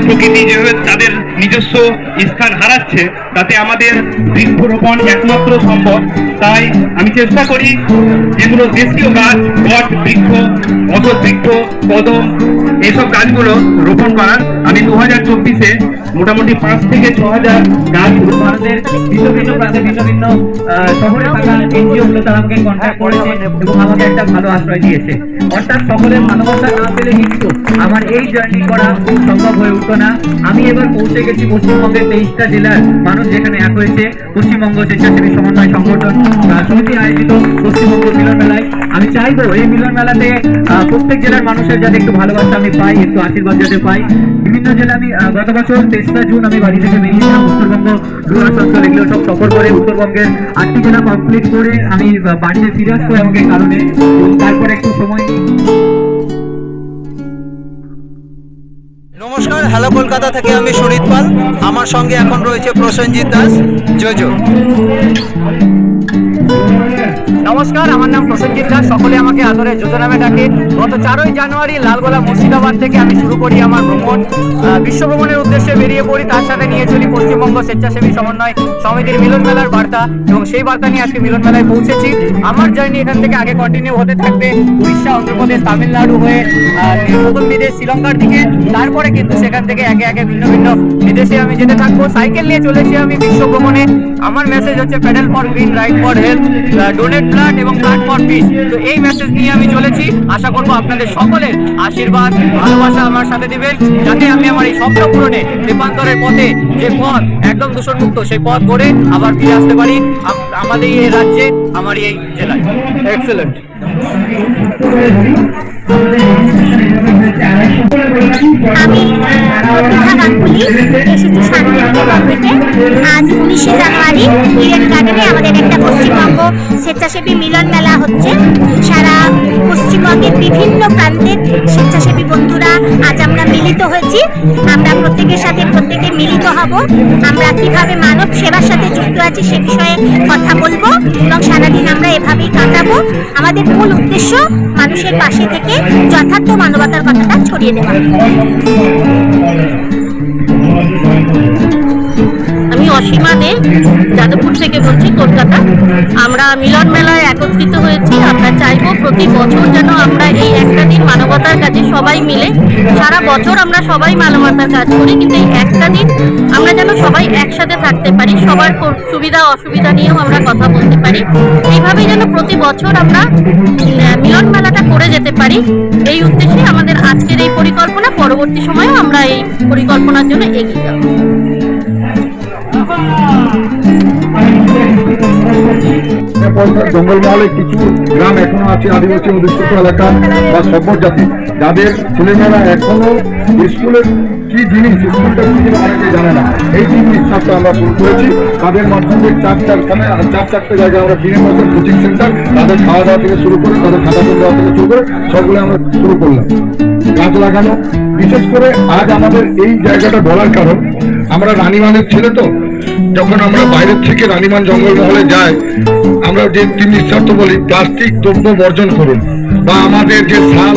প্রকৃতি যেভাবে তাদের নিজস্ব স্থান হারাচ্ছে, তাতে আমাদের বৃক্ষরোপণ একমাত্র সম্ভব। তাই আমি চেষ্টা করি যেগুলো দেশীয় গাছ, বট বৃক্ষ, অশোক বৃক্ষ, কদম, এইসব গাছগুলো রোপণ করার। আমি 2024-এ মোটামুটি 5 থেকে 6,000 গাছ ভারতের ভিন্ন ভিন্ন প্রান্তে ভিন্ন ভিন্ন শহরে থাকা এনজিও গুলো তারা আমাকে কন্ট্যাক্ট করেছে এবং আমাকে একটা ভালো আশ্রয় দিয়েছে। অর্থাৎ সকলের ভালোবাসা না পেলে কিন্তু আমার এই জার্নি করা সম্ভব হয়ে উঠতো না। আমি এবার পৌঁছে গেছি পশ্চিমবঙ্গের 23টা জেলার মানুষ যেখানে এক হয়েছে পশ্চিমবঙ্গ স্বেচ্ছাসেবী সমন্বয় সংগঠন সমিতি আয়োজিত পশ্চিমবঙ্গ মিলন মেলায়। আমি চাইবো এই মিলন মেলাতে প্রত্যেক জেলার মানুষের যাতে একটু ভালোবাসা আমি পাই, একটু আশীর্বাদ যাতে পাই। বিভিন্ন জেলা আমি গত বছর 23 জুন আমি বাড়ি থেকে বেরিয়েছিলাম উত্তরবঙ্গ দূরাঞ্চল এগুলো সব সফর করে উত্তরবঙ্গের 8টি জেলা কমপ্লিট করে আমি বাড়িতে ফিরে আসবো আমাকে কারণে। তারপরে একটু সময়। নমস্কার, হ্যালো কলকাতা থেকে আমি সুনীত পাল। আমার সঙ্গে এখন রয়েছে প্রসেনজিৎ দাস। জোজো। নমস্কার, আমার নাম প্রসেনজিৎ দাস, সকলে আমাকে আদরে জোজো নামে ডাকে। গত 4ই জানুয়ারি লালগোলা মুর্শিদাবাদ থেকে আমি শুরু করি আমার ভ্রমণ। বিশ্ব ভ্রমণের উদ্দেশ্যে বেরিয়ে পড়ি, তার সাথে নিয়ে চলি পশ্চিমবঙ্গ স্বেচ্ছাসেবী সমন্বয় সমিতির মিলন মেলার বার্তা, এবং সেই বার্তা নিয়ে আজকে মিলন মেলায় পৌঁছেছি। আমার জার্নি এখান থেকে আগে কন্টিনিউ হতে থাকবে উড়িষ্যা, অন্ধ্রপ্রদেশ, তামিলনাড়ু হয়ে নতুন বিদেশ শ্রীলঙ্কার দিকে। তারপরে কিন্তু সেখান থেকে একে একে ভিন্ন ভিন্ন বিদেশে আমি যেতে থাকবো। সাইকেল নিয়ে চলেছি আমি বিশ্ব ভ্রমণে। আমার মেসেজ হচ্ছে paddle for green, ride for health, donate blood এবং প্ল্যান্ট ফর পিস। তো এই মেসেজ নিয়ে আমি চলেছি। আশা করবো আপনাদের সকলের আশীর্বাদ, ভালোবাসা আমার সাথে দিবেন, যাতে আমি আমার এই স্বপ্ন পূরণে রূপান্তরের পথে যে পথ একদম দূষণমুক্ত সেই পথ গড়ে আবার ফিরে আসতে পারি আমাদের এই রাজ্যে, আমার এই জেলায়। এক্সেলেন্ট। আমি প্রতিভা গাঙ্গুলি এসেছি শান্তিনিকেতন থেকে। আজ 19শে জানুয়ারি ইডেন গার্ডেনে আমাদের একটা পশ্চিমবঙ্গ স্বেচ্ছাসেবী মিলন মেলা হচ্ছে। সারা পশ্চিমবঙ্গের বিভিন্ন প্রান্তের স্বেচ্ছাসেবী বন্ধুরা আজ আমরা মিলিত হয়েছি। আমরা প্রত্যেকের সাথে প্রত্যেকে মিলিত হব। আমরা কিভাবে মানব সেবার সাথে যুক্ত আছি সে বিষয়ে কথা বলবো এবং সারাদিন আমরা এভাবেই কাটাবো। আমাদের মূল উদ্দেশ্য মানুষের পাশে থেকে যথার্থ মানবতার কথাটা ছড়িয়ে দেওয়া। আমি অসীমা দে যাদবপুর থেকে বলছি, কলকাতা। আমরা মিলন মেলায় একত্রিত হয়েছি। আমরা চাইবো প্রতি বছর যেন আমরা এই একটা দিন মানবতার কাজে সবাই মিলে, সারা বছর আমরা সবাই মানবতার কাজ করি, কিন্তু এই একটা দিন আমরা যেন সবাই একসাথে থাকতে পারি, সবার সুবিধা অসুবিধা নিয়েও আমরা কথা বলতে পারি। এইভাবেই যেন প্রতি বছর আমরা মিলন মেলাটা করে যেতে পারি। এই উদ্দেশ্যে আমাদের আজকের এই পরিকল্পনা। পরবর্তী সময়েও আমরা এই পরিকল্পনার জন্য এগিয়ে যাব। জঙ্গলমহলে কিছু গ্রাম এখনো আছে আদিবাসী অধ্যুষিত এলাকা বা সভ্য জাতি, যাদের ছেলেমেয়েরা এখনো স্কুলের কি জিনিস, স্কুলটা কি জিনিস অনেকে জানে না। এই জিনিসটা আমরা শুরু করেছি। তাদের মাধ্যমে 4-4 জায়গায় আমরা বিনামূল্যে কোচিং সেন্টার, তাদের খাওয়া দাওয়া থেকে শুরু করে, তাদের খাতা পেন দেওয়া থেকে শুরু করে সবগুলো আমরা শুরু করলাম। গাছ লাগানো বিশেষ করে আজ আমাদের এই জায়গাটা বলার কারণ, আমরা রানীমানের ছেলে তো, যখন আমরা বাইরের থেকে রানীমান জঙ্গলমহলে যাই, আমরা যে 3 নিঃস্বার্থ বলি প্লাস্টিক দ্রব্য বর্জন করুন, বা আমাদের যে শাল